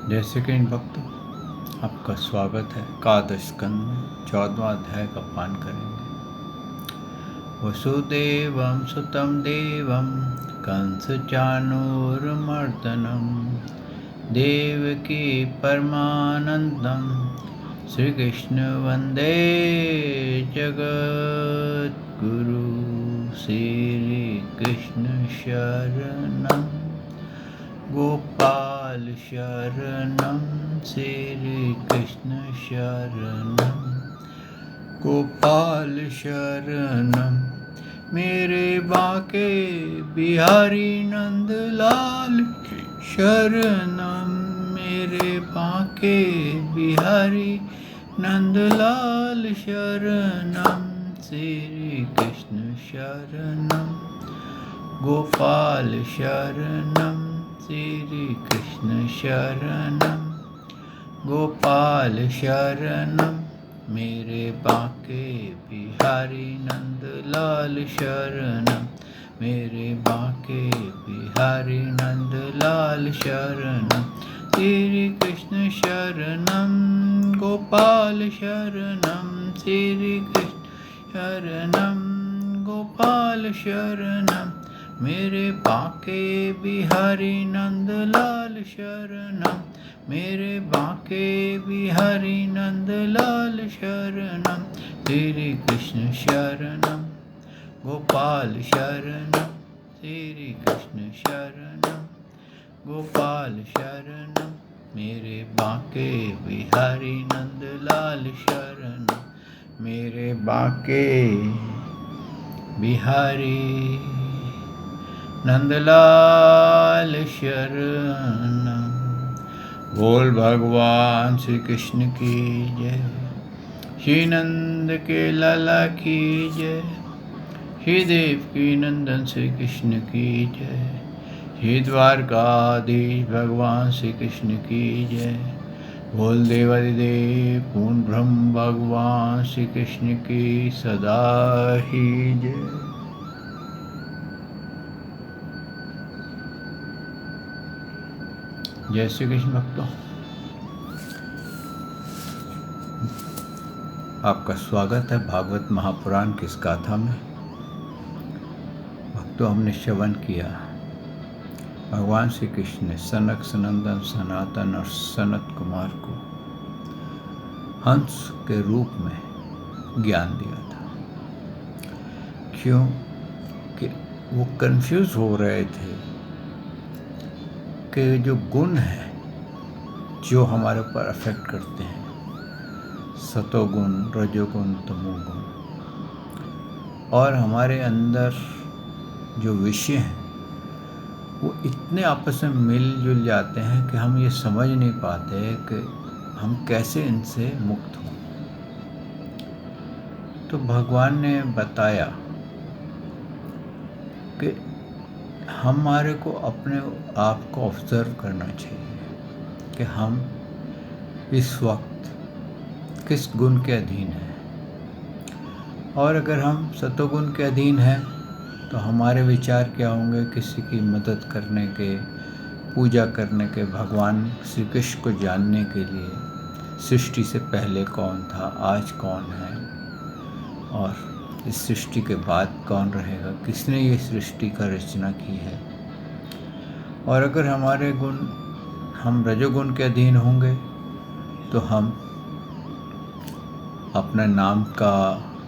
जैसे कि इन भक्तों, आपका स्वागत है। एकादश स्कंद में 14वां अध्याय का पान करेंगे। वसुदेवं सुतं देवं कंसचाणूरमर्दनं देवकी परमानन्दं श्रीकृष्ण वन्दे जगद्गुरु। श्रीकृष्ण शरणं गोपाल शरणं श्रीकृष्ण शरणं गोपाल शरणं मेरे बाके बिहारी नंदलाल शरणं मेरे बाके बिहारी नंदलाल शरणं श्रीकृष्ण शरणं गोपाल शरणं श्रीकृष्ण शरणं गोपाल शरणं मेरे बाके बिहारी नंदलाल शरणं मेरे बाके बिहारी नंदलाल शरणं श्रीकृष्ण शरणं गोपाल शरणं श्रीकृष्ण शरणं गोपाल शरणं मेरे बाके बिहारी नंदलाल शरणं मेरे बाके बिहारी नंदलाल शरणं श्रीकृष्ण शरणं गोपाल शरणं श्रीकृष्ण शरणं गोपाल शरणं मेरे बाके बिहारी नंदलाल शरणं मेरे बाके बिहारी नंदलाल शरणं। बोल भगवान श्री कृष्ण की जय, श्री नंद के लाला की जय, श्री देव की नंदन श्री कृष्ण की जय, श्री द्वारकाधीश भगवान श्री कृष्ण की जय। बोल देवादिदेव पूर्ण ब्रह्म भगवान श्री कृष्ण की सदा ही जय। जय श्री कृष्ण भक्तों, आपका स्वागत है भागवत महापुराण की इस गाथा में। भक्तों, हमने श्रवण किया भगवान श्री कृष्ण ने सनक सनंदन सनातन और सनत कुमार को हंस के रूप में ज्ञान दिया था। क्यों कि वो कंफ्यूज हो रहे थे कि जो गुण है जो हमारे ऊपर अफेक्ट करते हैं, सतोगुण रजोगुण तमोगुण, और हमारे अंदर जो विषय हैं वो इतने आपस में मिलजुल जाते हैं कि हम ये समझ नहीं पाते कि हम कैसे इनसे मुक्त हों। तो भगवान ने बताया कि हमारे को अपने आप को ऑब्जर्व करना चाहिए कि हम इस वक्त किस गुण के अधीन हैं, और अगर हम सतोगुण के अधीन हैं तो हमारे विचार क्या होंगे किसी की मदद करने के, पूजा करने के, भगवान श्री कृष्ण को जानने के लिए सृष्टि से पहले कौन था, आज कौन है, और इस सृष्टि के बाद कौन रहेगा, किसने ये सृष्टि का रचना की है। और अगर हमारे गुण हम रजोगुण के अधीन होंगे तो हम अपने नाम का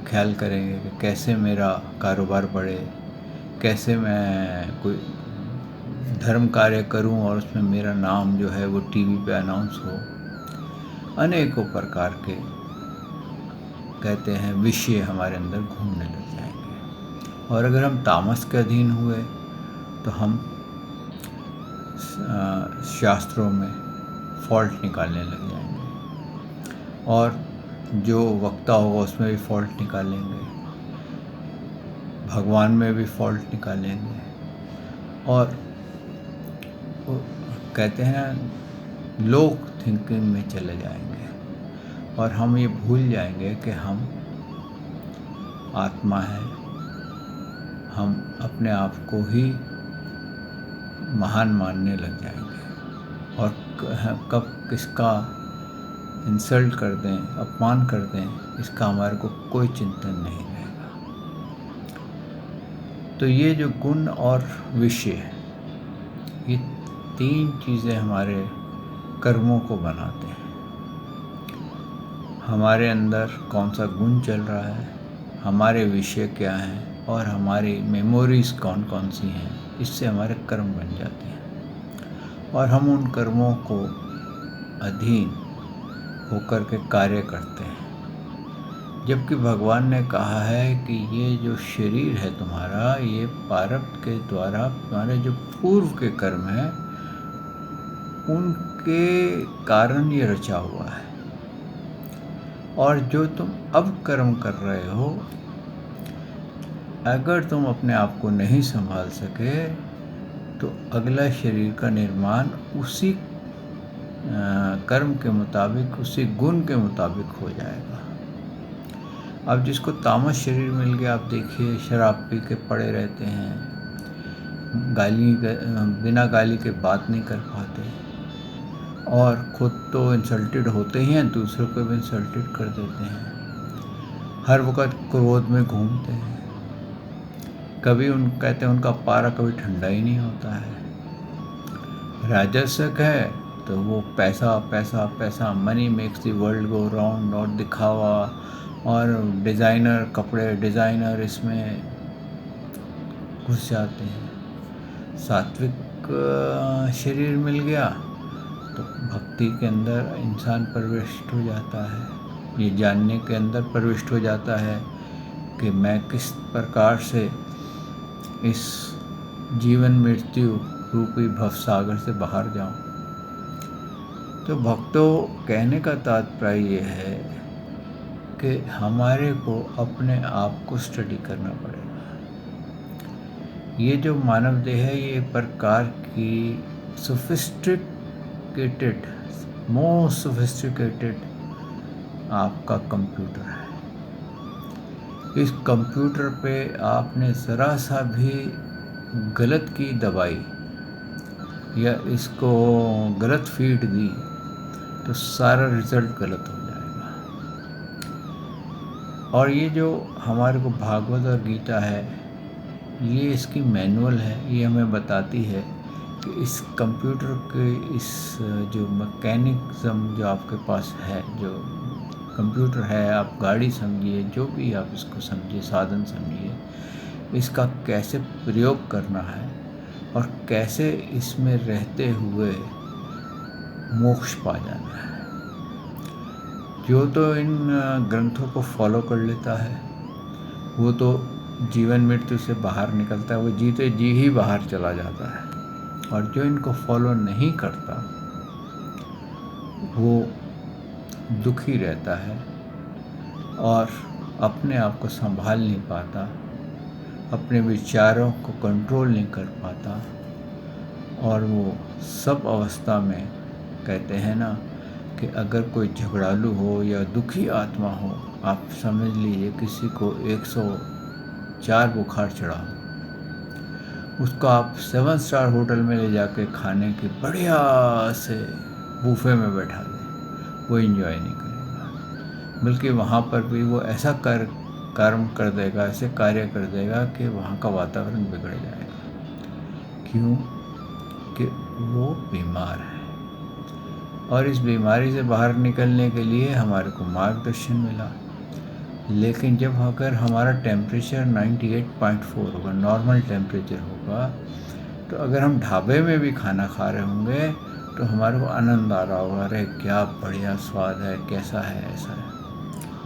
ख्याल करेंगे कि कैसे मेरा कारोबार बढ़े, कैसे मैं कोई धर्म कार्य करूं और उसमें मेरा नाम जो है वो टीवी पे अनाउंस हो। अनेकों प्रकार के कहते हैं विषय हमारे अंदर घूमने लग जाएंगे। और अगर हम तामस के अधीन हुए तो हम शास्त्रों में फॉल्ट निकालने लग जाएंगे, और जो वक्ता होगा उसमें भी फॉल्ट निकालेंगे, भगवान में भी फॉल्ट निकालेंगे, और वो कहते हैं लोक थिंकिंग में चले जाएंगे, और हम ये भूल जाएंगे कि हम आत्मा है, हम अपने आप को ही महान मानने लग जाएंगे और कब किसका इंसल्ट कर दें, अपमान कर दें, इसका हमारे को कोई चिंतन नहीं रहेगा। तो ये जो गुण और विषय, ये तीन चीज़ें हमारे कर्मों को बनाते हैं। हमारे अंदर कौन सा गुण चल रहा है, हमारे विषय क्या हैं और हमारी मेमोरीज कौन कौन सी हैं, इससे हमारे कर्म बन जाते हैं और हम उन कर्मों को अधीन होकर के कार्य करते हैं। जबकि भगवान ने कहा है कि ये जो शरीर है तुम्हारा, ये प्रारब्ध के द्वारा तुम्हारे जो पूर्व के कर्म हैं उनके कारण ये रचा हुआ है, और जो तुम अब कर्म कर रहे हो, अगर तुम अपने आप को नहीं संभाल सके तो अगला शरीर का निर्माण उसी कर्म के मुताबिक, उसी गुण के मुताबिक हो जाएगा। अब जिसको तामस शरीर मिल गया, आप देखिए शराब पी के पड़े रहते हैं, बिना गाली के बात नहीं कर पाते और खुद तो इंसल्टेड होते ही हैं, दूसरों को भी इंसल्टेड कर देते हैं, हर वक्त क्रोध में घूमते हैं, कभी कहते हैं उनका पारा कभी ठंडा ही नहीं होता है। राजस्क है तो वो पैसा पैसा पैसा, money makes the world go round, और दिखावा और डिज़ाइनर कपड़े, डिज़ाइनर इसमें घुस जाते हैं। सात्विक शरीर मिल गया तो भक्ति के अंदर इंसान प्रविष्ट हो जाता है, ये जानने के अंदर प्रविष्ट हो जाता है कि मैं किस प्रकार से इस जीवन मृत्यु रूपी भवसागर से बाहर जाऊं। तो भक्तों, कहने का तात्पर्य ये है कि हमारे को अपने आप को स्टडी करना पड़ेगा। ये जो मानव देह है, ये एक प्रकार की सोफिस्टिकेटेड, मोस्ट सोफिस्टिकेटेड आपका कंप्यूटर है। इस कंप्यूटर पे आपने ज़रा सा भी गलत की दबाई या इसको गलत फीड दी तो सारा रिज़ल्ट गलत हो जाएगा। और ये जो हमारे को भागवत और गीता है, ये इसकी मैनुअल है, ये हमें बताती है कि इस कंप्यूटर के इस जो मैकेनिज़्म जो आपके पास है, जो कंप्यूटर है, आप गाड़ी समझिए, जो भी आप इसको समझिए, साधन समझिए, इसका कैसे प्रयोग करना है और कैसे इसमें रहते हुए मोक्ष पा जाना है। जो तो इन ग्रंथों को फॉलो कर लेता है वो तो जीवन मृत्यु से बाहर निकलता है, वो जीते जी ही बाहर चला जाता है, और जो इनको फॉलो नहीं करता वो दुखी रहता है और अपने आप को संभाल नहीं पाता, अपने विचारों को कंट्रोल नहीं कर पाता, और वो सब अवस्था में, कहते हैं ना कि अगर कोई झगड़ालू हो या दुखी आत्मा हो, आप समझ लीजिए किसी को 104 बुखार चढ़ा, उसको आप 7 स्टार होटल में ले जाके खाने की बढ़िया से बूफे में बैठा दें, वो एंजॉय नहीं करेगा, बल्कि वहाँ पर भी वो ऐसा कर्म कर देगा, ऐसे कार्य कर देगा कि वहाँ का वातावरण बिगड़ जाएगा। क्यों? कि वो बीमार है, और इस बीमारी से बाहर निकलने के लिए हमारे को मार्गदर्शन मिला। लेकिन जब अगर हमारा टेम्परेचर 98.4 होगा, नॉर्मल टेम्परेचर होगा, तो अगर हम ढाबे में भी खाना खा रहे होंगे तो हमारे को आनंद आ रहा होगा, अरे क्या बढ़िया स्वाद है, कैसा है, ऐसा है।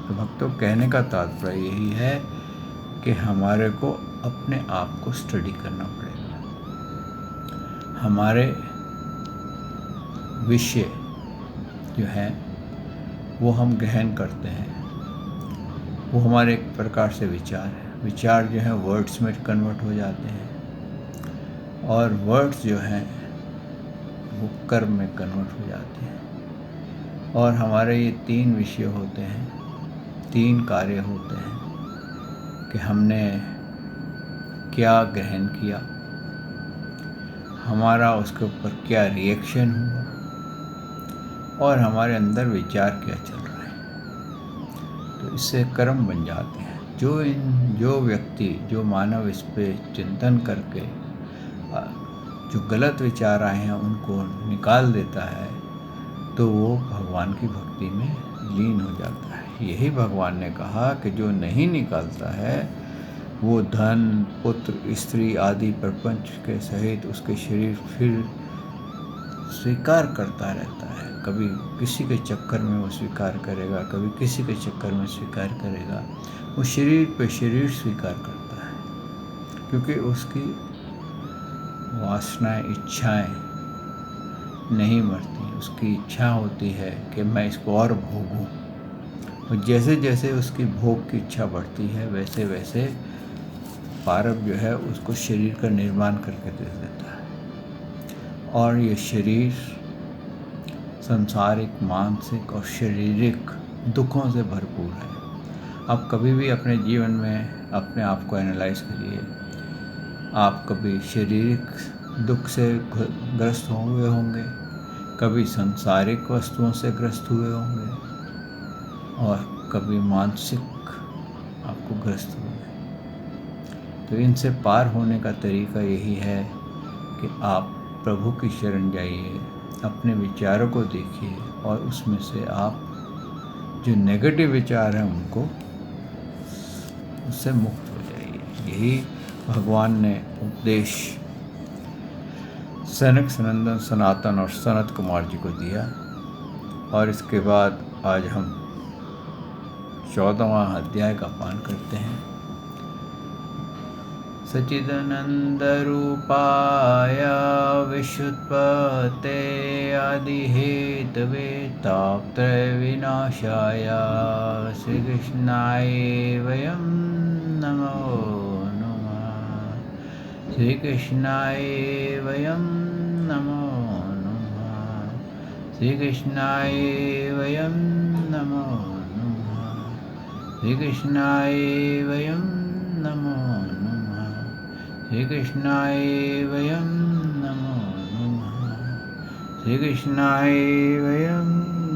तो भक्तों, कहने का तात्पर्य यही है कि हमारे को अपने आप को स्टडी करना पड़ेगा। हमारे विषय जो है वो हम ग्रहण करते हैं, वो हमारे एक प्रकार से विचार है। विचार जो है वर्ड्स में कन्वर्ट हो जाते हैं, और वर्ड्स जो हैं वो कर्म में कन्वर्ट हो जाते हैं, और हमारे ये 3 विषय होते हैं, 3 कार्य होते हैं कि हमने क्या ग्रहण किया, हमारा उसके ऊपर क्या रिएक्शन हुआ, और हमारे अंदर विचार क्या चल रहा है। तो इससे कर्म बन जाते हैं। जो व्यक्ति, जो मानव इस पे चिंतन करके जो गलत विचार आए हैं उनको निकाल देता है, तो वो भगवान की भक्ति में लीन हो जाता है। यही भगवान ने कहा कि जो नहीं निकालता है वो धन, पुत्र, स्त्री आदि प्रपंच के सहित उसके शरीर फिर स्वीकार करता रहता है। कभी किसी के चक्कर में वो स्वीकार करेगा, कभी किसी के चक्कर में स्वीकार करेगा। वो शरीर पे शरीर स्वीकार करता है, क्योंकि उसकी वासनाएं, इच्छाएं नहीं मरती। उसकी इच्छा होती है कि मैं इसको और भोगूं। और जैसे जैसे उसकी भोग की इच्छा बढ़ती है, वैसे वैसे पारब जो है उसको शरीर का निर्माण करके दे देता है। और ये शरीर सांसारिक, मानसिक और शारीरिक दुखों से भरपूर है। आप कभी भी अपने जीवन में अपने आप को एनालाइज करिए। आप कभी शारीरिक दुख से ग्रस्त हुए होंगे, कभी सांसारिक वस्तुओं से ग्रस्त हुए होंगे, और कभी मानसिक आपको ग्रस्त हुए। तो इनसे पार होने का तरीका यही है कि आप प्रभु की शरण जाइए, अपने विचारों को देखिए और उसमें से आप जो नेगेटिव विचार हैं उनको, उससे मुक्त हो जाइए। यही भगवान ने उपदेश सनक, सनंदन, सनातन और सनत कुमार जी को दिया। और इसके बाद आज हम 14वां अध्याय का पान करते हैं। सच्चिदानंद रूपाय विश्वोत्पत्ते आदिहेतवे तापत्रय विनाशाय श्रीकृष्णाय वयं नमो नमः। श्रीकृष्णाय वयं नमो नमः। श्रीकृष्णाय वयं नमो नमः। श्रीकृष्णाय वयं नमो नमः। श्रीकृष्णाय वयं नमो नमः। श्रीकृष्णाय वयं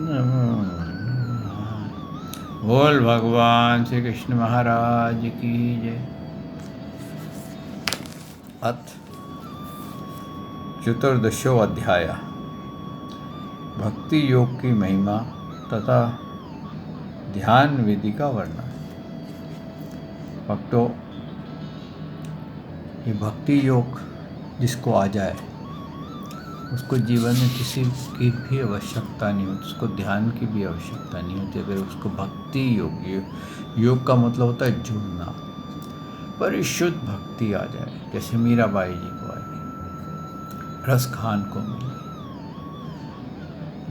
नमो नमः। बोल भगवान श्री कृष्ण महाराज की जय। अथ चतुर्दशो अध्याय भक्ति योग की महिमा तथा ध्यान विधि का वर्णन। भक्तों, ये भक्ति योग जिसको आ जाए उसको जीवन में किसी की भी आवश्यकता नहीं होती, उसको ध्यान की भी आवश्यकता नहीं होती। अगर उसको भक्ति योग का मतलब होता है जुड़ना, परिशुद्ध भक्ति आ जाए, जैसे मीराबाई जी को आई, रस खान को मिली,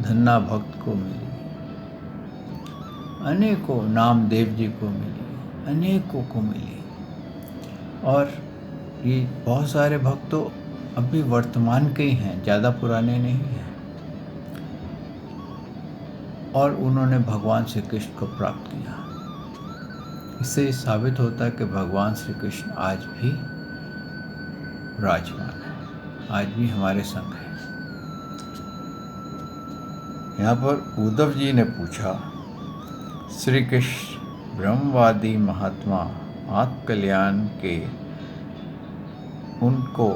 धन्ना भक्त को मिली, अनेकों नामदेव जी को मिली, अनेकों को मिली। और ये बहुत सारे भक्त तो अभी वर्तमान के ही हैं, ज़्यादा पुराने नहीं हैं। और उन्होंने भगवान श्री कृष्ण को प्राप्त किया। इससे साबित होता है कि भगवान श्री कृष्ण आज भी विराजमान है, आज भी हमारे संग है। यहाँ पर उद्धव जी ने पूछा, श्री कृष्ण ब्रह्मवादी महात्मा आत्मकल्याण के उनको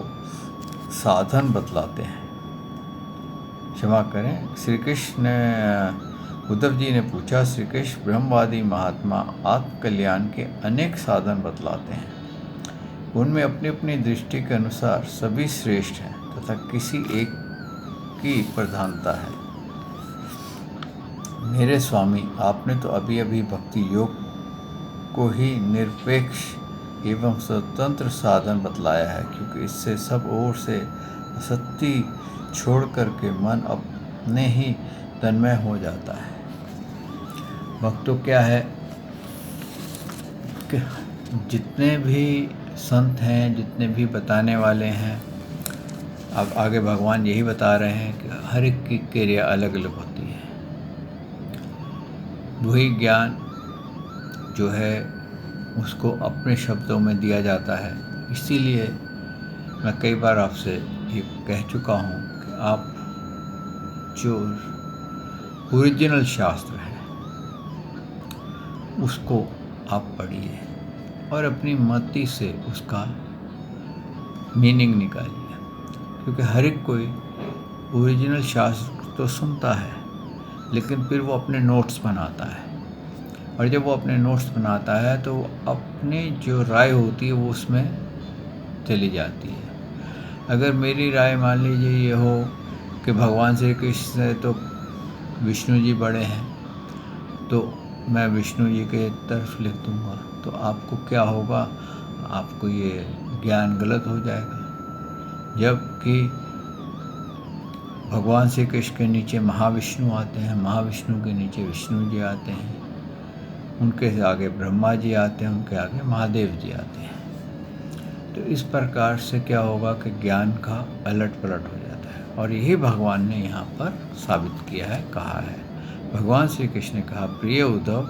साधन बतलाते हैं। क्षमा करें, श्री कृष्ण उद्धव जी ने पूछा, श्री कृष्ण ब्रह्मवादी महात्मा आत्मकल्याण के अनेक साधन बतलाते हैं। उनमें अपनी अपनी दृष्टि के अनुसार सभी श्रेष्ठ हैं तथा किसी एक की प्रधानता है। मेरे स्वामी, आपने तो अभी अभी भक्ति योग को ही निरपेक्ष एवं स्वतंत्र साधन बतलाया है, क्योंकि इससे सब ओर से असत्य छोड़ करके मन अपने ही तन्मय हो जाता है। भक्तों, क्या है कि जितने भी संत हैं, जितने भी बताने वाले हैं, अब आगे भगवान यही बता रहे हैं कि हर एक की क्रिया अलग अलग होती है। वही ज्ञान जो है उसको अपने शब्दों में दिया जाता है। इसीलिए मैं कई बार आपसे ये कह चुका हूँ कि आप जो ओरिजिनल शास्त्र है उसको आप पढ़िए और अपनी मति से उसका मीनिंग निकालिए, क्योंकि हर एक कोई ओरिजिनल शास्त्र तो सुनता है लेकिन फिर वो अपने नोट्स बनाता है, और जब वो अपने नोट्स बनाता है तो अपनी जो राय होती है वो उसमें चली जाती है। अगर मेरी राय मान लीजिए ये हो कि भगवान श्री कृष्ण से तो विष्णु जी बड़े हैं, तो मैं विष्णु जी के तरफ लिख दूँगा, तो आपको क्या होगा, आपको ये ज्ञान गलत हो जाएगा। जबकि भगवान श्री कृष्ण के नीचे महाविष्णु आते हैं, महाविष्णु के नीचे विष्णु जी आते हैं, उनके आगे ब्रह्मा जी आते हैं, उनके आगे महादेव जी आते हैं। तो इस प्रकार से क्या होगा कि ज्ञान का अलट पलट हो जाता है, और यही भगवान ने यहाँ पर साबित किया है, कहा है। भगवान श्री कृष्ण ने कहा, प्रिय उद्धव,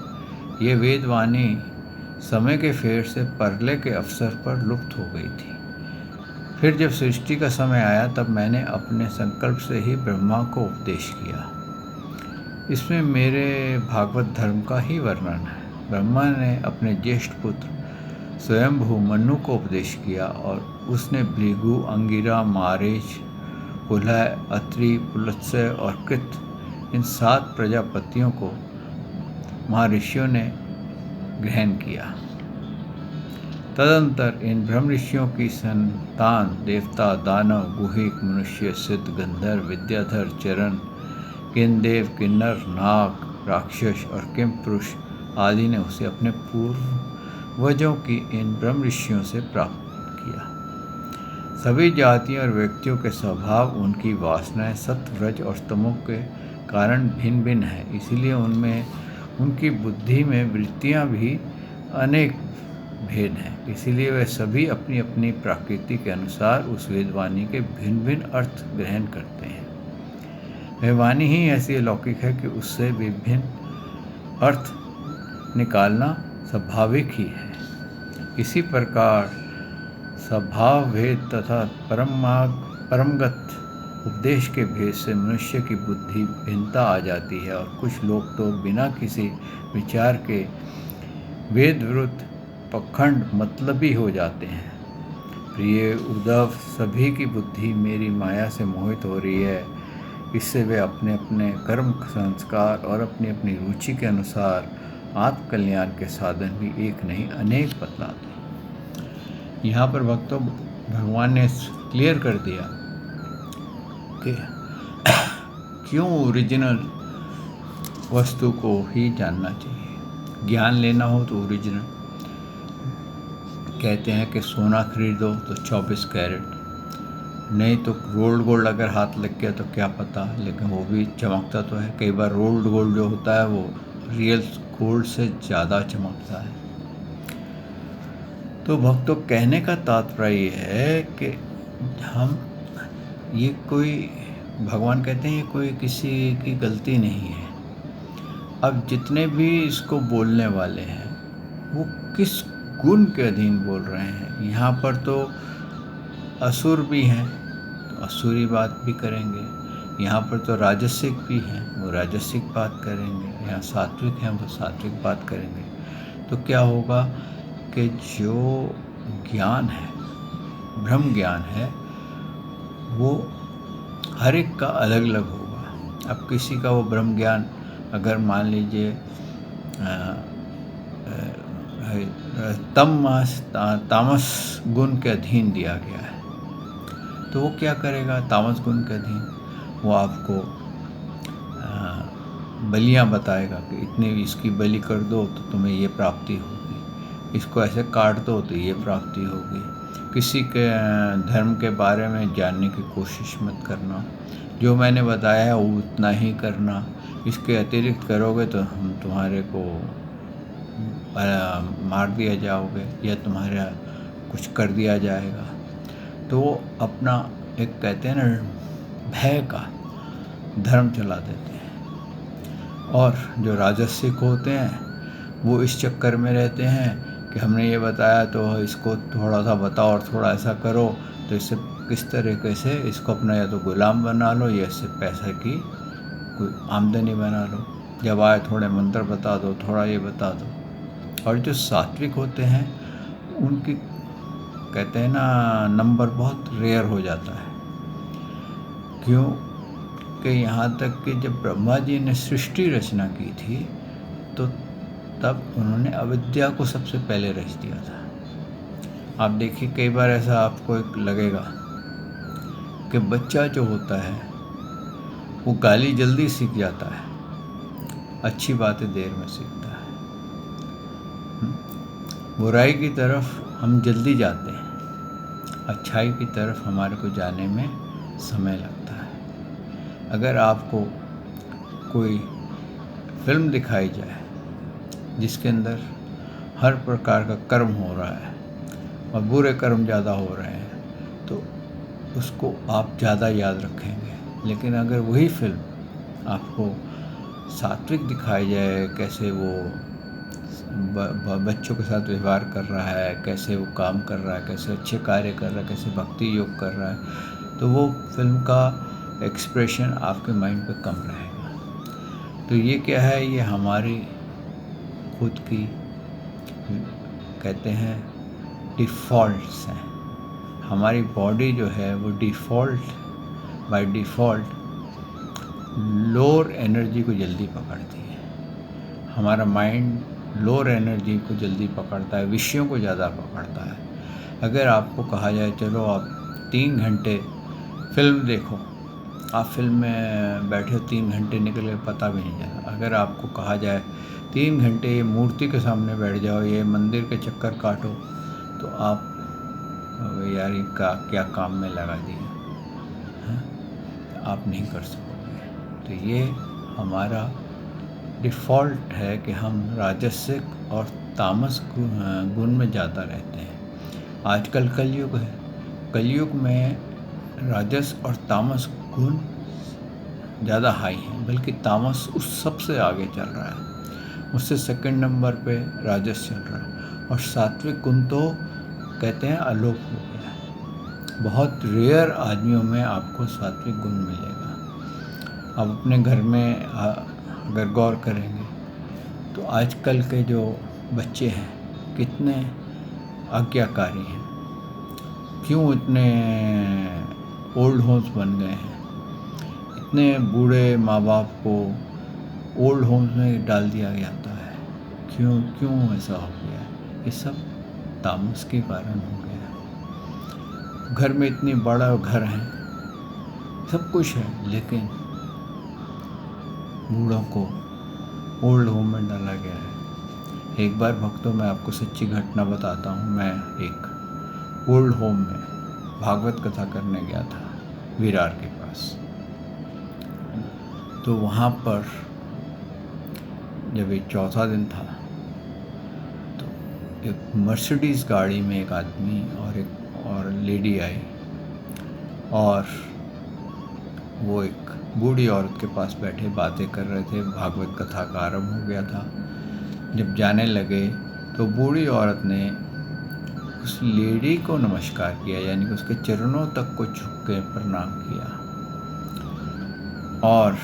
ये वेदवाणी समय के फेर से परले के अवसर पर लुप्त हो गई थी। फिर जब सृष्टि का समय आया तब मैंने अपने संकल्प से ही ब्रह्मा को उपदेश किया। इसमें मेरे भागवत धर्म का ही वर्णन है। ब्रह्मा ने अपने ज्येष्ठ पुत्र स्वयंभू मनु को उपदेश किया, और उसने भृगु, अंगिरा, मारीच, पुलह, अत्रि, पुलत्स्य और कृत, इन 7 प्रजापतियों को महर्षियों ने ग्रहण किया। तदंतर इन ब्रह्म ऋषियों की संतान देवता, दानव, गुहिक, मनुष्य, सिद्ध, गंधर्व, विद्याधर, चरण, किन्देव, किन्नर, नाग, राक्षस और किम पुरुष आदि ने उसे अपने पूर्वजों की इन ब्रह्म ऋषियों से प्राप्त किया। सभी जातियों और व्यक्तियों के स्वभाव, उनकी वासनाएं सत्व, रज और तमो के कारण भिन्न भिन्न है, इसीलिए उनमें उनकी बुद्धि में वृत्तियां भी अनेक भेद हैं। इसीलिए वे सभी अपनी अपनी प्रकृति के अनुसार उस वेदवाणी के भिन्न भिन्न अर्थ ग्रहण करते हैं। वह वाणी ही ऐसी अलौकिक है कि उससे विभिन्न अर्थ निकालना स्वाभाविक ही है। इसी प्रकार स्वभाव भेद तथा परमगत उपदेश के भेद से मनुष्य की बुद्धि भिन्नता आ जाती है, और कुछ लोग तो बिना किसी विचार के वेद विरुद्ध पखंड मतलबी हो जाते हैं। प्रिय उद्धव, सभी की बुद्धि मेरी माया से मोहित हो रही है, इससे वे अपने अपने कर्म संस्कार और अपनी अपनी रुचि के अनुसार आत्मकल्याण के साधन भी एक नहीं अनेक बतलाते हैं। यहाँ पर भक्तों भगवान ने क्लियर कर दिया कि क्यों ओरिजिनल वस्तु को ही जानना चाहिए। ज्ञान लेना हो तो ओरिजिनल, कहते हैं कि सोना खरीदो तो 24 कैरेट, नहीं तो रोल्ड गोल्ड अगर हाथ लग गया तो क्या पता, लेकिन वो भी चमकता तो है। कई बार रोल्ड गोल्ड जो होता है वो रियल गोल्ड से ज़्यादा चमकता है। तो भक्तों, कहने का तात्पर्य ये है कि हम ये कोई, भगवान कहते हैं ये कोई किसी की गलती नहीं है। अब जितने भी इसको बोलने वाले हैं वो किस गुण के अधीन बोल रहे हैं। यहाँ पर तो असुर भी हैं तो असुरी बात भी करेंगे, यहाँ पर तो राजसिक भी हैं वो राजसिक बात करेंगे, यहाँ सात्विक हैं वो सात्विक बात करेंगे। तो क्या होगा कि जो ज्ञान है, ब्रह्म ज्ञान है, वो हर एक का अलग अलग होगा। अब किसी का वो ब्रह्म ज्ञान अगर मान लीजिए तामस गुण के अधीन दिया गया है, तो वो क्या करेगा? तामस गुण के अधीन वो आपको बलियां बताएगा कि इतनी इसकी बलि कर दो तो तुम्हें ये प्राप्ति होगी, इसको ऐसे काट दो तो ये प्राप्ति होगी। किसी के धर्म के बारे में जानने की कोशिश मत करना, जो मैंने बताया है वो उतना ही करना, इसके अतिरिक्त करोगे तो हम तुम्हारे को मार दिया जाओगे या तुम्हारा कुछ कर दिया जाएगा। तो वो अपना एक कहते हैं ना भय का धर्म चला देते हैं। और जो राजसिक होते हैं वो इस चक्कर में रहते हैं कि हमने ये बताया तो इसको थोड़ा सा बताओ और थोड़ा ऐसा करो, तो इससे किस तरीके से इसको अपना या तो गुलाम बना लो या इससे पैसे की कोई आमदनी बना लो, जब आए थोड़े मंत्र बता दो, थोड़ा ये बता दो। और जो सात्विक होते हैं उनकी कहते हैं ना नंबर बहुत रेयर हो जाता है। क्यों कि यहाँ तक कि जब ब्रह्मा जी ने सृष्टि रचना की थी तो तब उन्होंने अविद्या को सबसे पहले रच दिया था। आप देखिए कई बार ऐसा आपको एक लगेगा कि बच्चा जो होता है वो गाली जल्दी सीख जाता है, अच्छी बातें देर में सीखता है। बुराई की तरफ हम जल्दी जाते हैं, अच्छाई की तरफ हमारे को जाने में समय लगता है। अगर आपको कोई फिल्म दिखाई जाए जिसके अंदर हर प्रकार का कर्म हो रहा है और बुरे कर्म ज़्यादा हो रहे हैं तो उसको आप ज़्यादा याद रखेंगे। लेकिन अगर वही फिल्म आपको सात्विक दिखाई जाए, कैसे वो बच्चों के साथ व्यवहार कर रहा है, कैसे वो काम कर रहा है, कैसे अच्छे कार्य कर रहा है, कैसे भक्ति योग कर रहा है, तो वो फिल्म का एक्सप्रेशन आपके माइंड पे कम रहेगा। तो ये क्या है, ये हमारी खुद की कहते हैं डिफ़ॉल्ट्स हैं। हमारी बॉडी जो है वो बाय डिफ़ॉल्ट लोअर एनर्जी को जल्दी पकड़ती है। हमारा माइंड लोअर एनर्जी को जल्दी पकड़ता है, विषयों को ज़्यादा पकड़ता है। अगर आपको कहा जाए चलो आप 3 घंटे फिल्म देखो, आप फिल्म में बैठे 3 घंटे निकले पता भी नहीं चला। अगर आपको कहा जाए 3 घंटे ये मूर्ति के सामने बैठ जाओ, ये मंदिर के चक्कर काटो, तो आप यार का क्या काम में लगा दिया, आप नहीं कर सकोगे। तो ये हमारा डिफ़ॉल्ट है कि हम राजसिक और तामस गुण में ज़्यादा रहते हैं। आजकल कलयुग है, कलयुग में राजस और तामस गुण ज़्यादा हाई हैं, बल्कि तामस उस सबसे आगे चल रहा है, उससे सेकंड नंबर पे राजस चल रहा है, और सात्विक गुण तो कहते हैं अलोप हो गया। बहुत रेयर आदमियों में आपको सात्विक गुण मिलेगा। अब अपने घर में अगर गौर करेंगे तो आजकल के जो बच्चे हैं कितने आज्ञाकारी हैं, क्यों इतने ओल्ड होम्स बन गए हैं, इतने बूढ़े माँ बाप को ओल्ड होम्स में डाल दिया जाता है, क्यों ऐसा हो गया? ये सब तामस के कारण हो गया। घर में इतनी बड़ा घर है, सब कुछ है, लेकिन बूढ़ों को ओल्ड होम में डाला गया है। एक बार भक्तों मैं आपको सच्ची घटना बताता हूँ। मैं एक ओल्ड होम में भागवत कथा करने गया था विरार के पास। तो वहाँ पर जब एक चौथा दिन था तो एक मर्सिडीज़ गाड़ी में एक आदमी और लेडी आई, और वो एक बूढ़ी औरत के पास बैठे बातें कर रहे थे। भागवत कथा का आरंभ हो गया था। जब जाने लगे तो बूढ़ी औरत ने उस लेडी को नमस्कार किया, यानी कि उसके चरणों तक को झुक के प्रणाम किया। और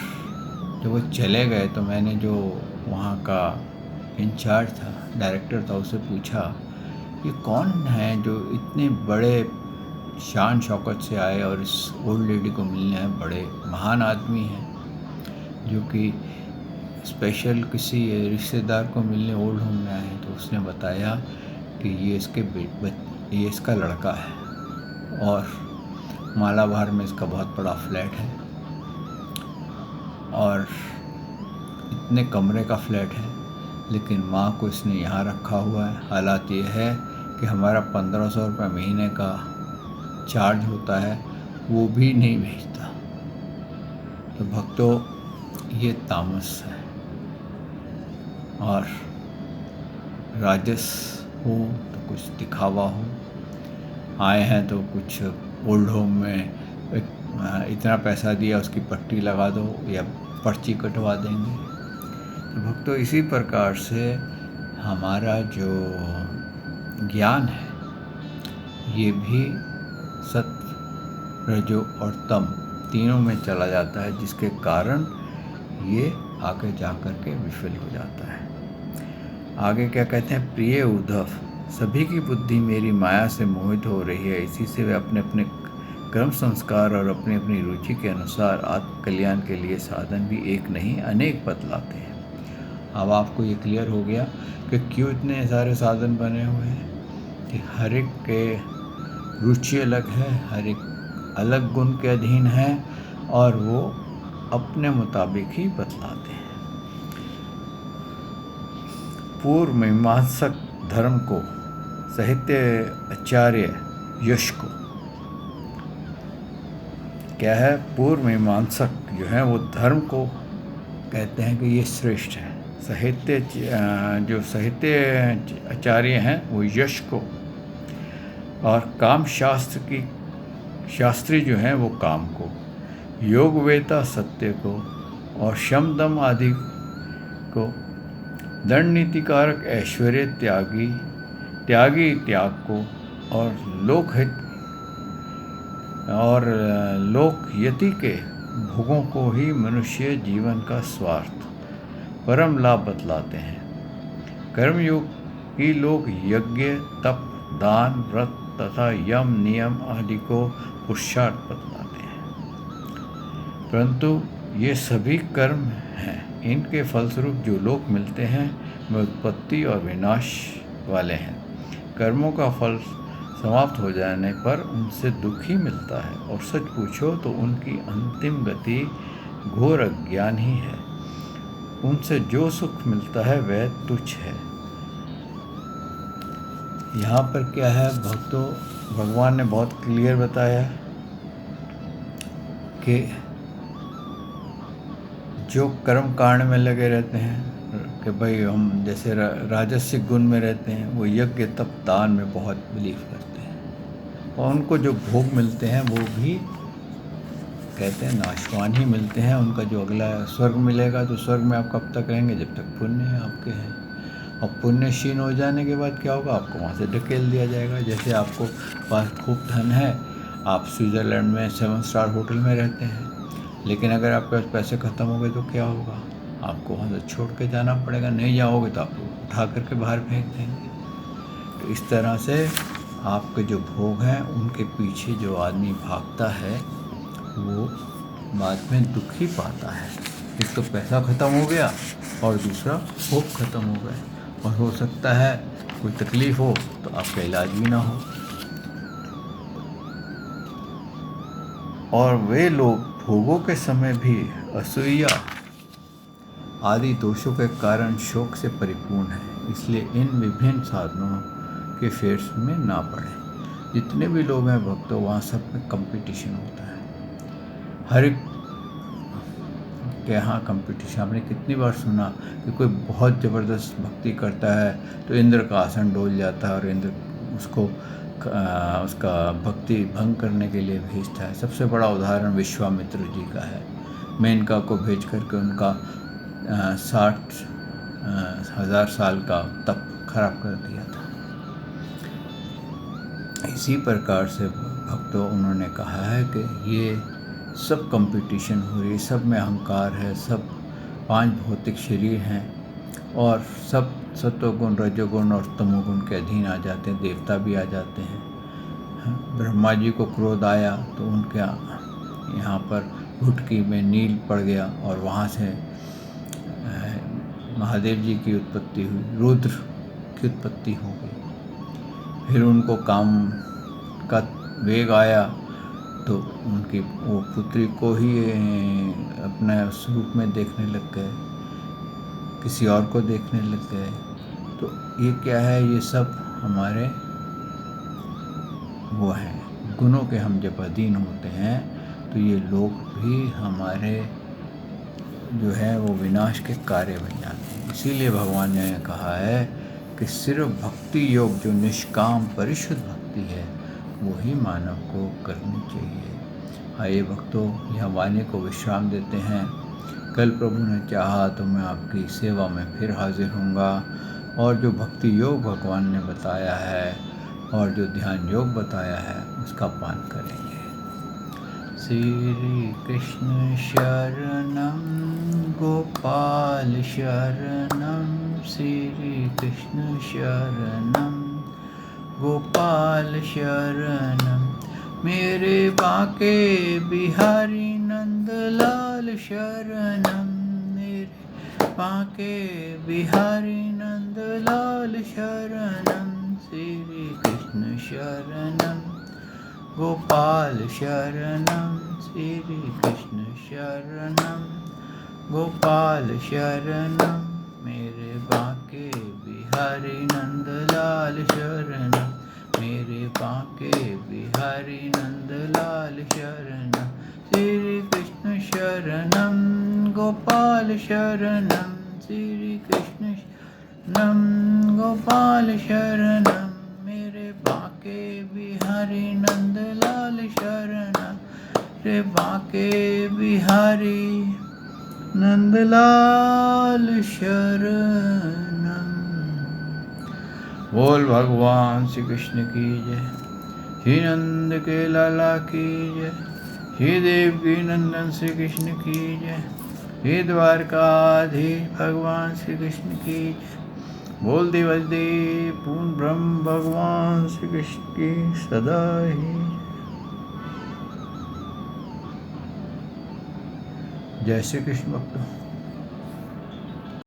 जब वो चले गए तो मैंने जो वहाँ का इंचार्ज था, डायरेक्टर था, उससे पूछा ये कौन है जो इतने बड़े शान शौकत से आए और इस ओल्ड लेडी को मिलने हैं। बड़े महान आदमी हैं जो कि स्पेशल किसी रिश्तेदार को मिलने ओल्ड होम में आए हैं। तो उसने बताया कि ये इसका लड़का है और मालाबार में इसका बहुत बड़ा फ्लैट है, और इतने कमरे का फ्लैट है, लेकिन माँ को इसने यहाँ रखा हुआ है। हालात ये है कि हमारा 1500 रुपये महीने का चार्ज होता है, वो भी नहीं भेजता। तो भक्तों ये तामस है। और राजस हो तो कुछ दिखावा हो, आए हैं तो कुछ ओल्ड होम में इतना पैसा दिया उसकी पट्टी लगा दो या पर्ची कटवा देंगे। तो भक्तों इसी प्रकार से हमारा जो ज्ञान है ये भी सत्व, रजो और तम तीनों में चला जाता है, जिसके कारण ये आगे जा कर के विफल हो जाता है। आगे क्या कहते हैं, प्रिय उद्धव, सभी की बुद्धि मेरी माया से मोहित हो रही है, इसी से वे अपने अपने कर्म संस्कार और अपनी अपनी रुचि के अनुसार आत्म कल्याण के लिए साधन भी एक नहीं अनेक बतलाते हैं। अब आपको ये क्लियर हो गया कि क्यों इतने सारे साधन बने हुए हैं, कि हर एक के रुचि अलग है, हर एक अलग गुण के अधीन है और वो अपने मुताबिक ही बतलाते हैं। पूर्व मीमांसक धर्म को, साहित्य आचार्य यश को क्या है, पूर्व मीमांसक जो है वो धर्म को कहते हैं कि ये श्रेष्ठ है। जो साहित्य आचार्य हैं वो यश को, और काम शास्त्री जो हैं वो काम को, योग वेता सत्य को, और शम दम आदि को, दंड नीतिकारक ऐश्वर्य त्यागी त्याग को, और लोकयति के भोगों को ही मनुष्य जीवन का स्वार्थ परम लाभ बतलाते हैं। कर्मयोग ही लोग यज्ञ, तप, दान, व्रत तथा यम नियम आदि को पुरुषार्थ बतलाते हैं। परंतु ये सभी कर्म हैं, इनके फलस्वरूप जो लोग मिलते हैं वे उत्पत्ति और विनाश वाले हैं। कर्मों का फल समाप्त हो जाने पर उनसे दुख ही मिलता है, और सच पूछो तो उनकी अंतिम गति घोर अज्ञान ही है। उनसे जो सुख मिलता है वह तुच्छ है। यहाँ पर क्या है भक्तों, भगवान ने बहुत क्लियर बताया कि जो कर्म कांड में लगे रहते हैं कि भाई हम जैसे राजसिक गुण में रहते हैं, वो यज्ञ तप दान में बहुत बिलीव करते हैं, और उनको जो भोग मिलते हैं वो भी कहते हैं नाशवान ही मिलते हैं। उनका जो अगला स्वर्ग मिलेगा तो स्वर्ग में आप कब तक रहेंगे, जब तक पुण्य आपके हैं, और पुण्य क्षीण हो जाने के बाद क्या होगा, आपको वहाँ से ढकेल दिया जाएगा। जैसे आपको पास खूब धन है, आप स्विट्ज़रलैंड में 7 स्टार होटल में रहते हैं, लेकिन अगर आपके पास पैसे ख़त्म हो गए तो क्या होगा, आपको वहाँ से छोड़ के जाना पड़ेगा। नहीं जाओगे तो आपको उठा करके बाहर फेंक देंगे। तो इस तरह से आपके जो भोग हैं उनके पीछे जो आदमी भागता है वो बाद में दुख ही पाता है। एक तो पैसा ख़त्म हो गया और दूसरा भोग ख़त्म हो गए, और हो सकता है कोई तकलीफ़ हो तो आपका इलाज भी ना हो। और वे लोग भोगों के समय भी असूया आदि दोषों के कारण शोक से परिपूर्ण है, इसलिए इन विभिन्न साधनों के फेर में ना पड़े। जितने भी लोग हैं भक्तों, वहाँ सब में कंपटीशन होता है। हर एक के यहाँ कंपटीशन। आपने कितनी बार सुना कि कोई बहुत ज़बरदस्त भक्ति करता है तो इंद्र का आसन डोल जाता है और इंद्र उसका भक्ति भंग करने के लिए भेजता है। सबसे बड़ा उदाहरण विश्वामित्र जी का है। मेनका को भेज करके उनका 60,000 साल का तप खराब कर दिया था। इसी प्रकार से भक्तों उन्होंने कहा है कि ये सब कंपटीशन हो रही है, सब में अहंकार है, सब 5 भौतिक शरीर हैं, और सब सत्वगुण रजोगुण और तमोगुण के अधीन आ जाते हैं। देवता भी आ जाते हैं। ब्रह्मा जी को क्रोध आया तो उनके यहाँ पर घुटकी में नील पड़ गया, और वहाँ से महादेव जी की उत्पत्ति हुई, रुद्र की उत्पत्ति हो गई। फिर उनको काम का वेग आया तो उनकी वो पुत्री को ही अपने स्वरूप में देखने लग गए, किसी और को देखने लग गए। तो ये क्या है, ये सब हमारे वो हैं गुणों के। हम जब अधीन होते हैं तो ये लोग भी हमारे जो है वो विनाश के कार्य बन जाते हैं। इसीलिए भगवान ने कहा है कि सिर्फ भक्ति योग जो निष्काम परिशुद्ध भक्ति है वही मानव को करनी चाहिए। आइए भक्तों, यह वाणी को विश्राम देते हैं। कल प्रभु ने चाहा तो मैं आपकी सेवा में फिर हाजिर होऊंगा, और जो भक्ति योग भगवान ने बताया है और जो ध्यान योग बताया है उसका पान करेंगे। श्री कृष्ण शरणम गोपाल शरणम श्री कृष्ण शरणम गोपाल शरणम मेरे बांके बिहारी नंदलाल शरणम मेरे बांके बिहारी नंदलाल शरणम श्री कृष्ण शरणम गोपाल शरणम श्री कृष्ण शरणम गोपाल शरणम मेरे बांके बिहारी नंदलाल शरणम मेरे बांके बिहारी नंदलाल शरणम श्री कृष्ण शरणम गोपाल शरणम श्री कृष्ण शरणम गोपाल शरणम मेरे बांके बिहारी नंदलाल शरणम रे बांके बिहारी नंदलाल शरणम। बोल भगवान श्री कृष्ण की जय, श्री नंद के लाला की जय, श्री देव की नंदन श्री कृष्ण की जय, श्री द्वारकाधीश भगवान श्री कृष्ण की जय। बोल देवदे पूर्ण ब्रह्म भगवान श्री कृष्ण की सदा ही जय। श्री कृष्ण भक्तों।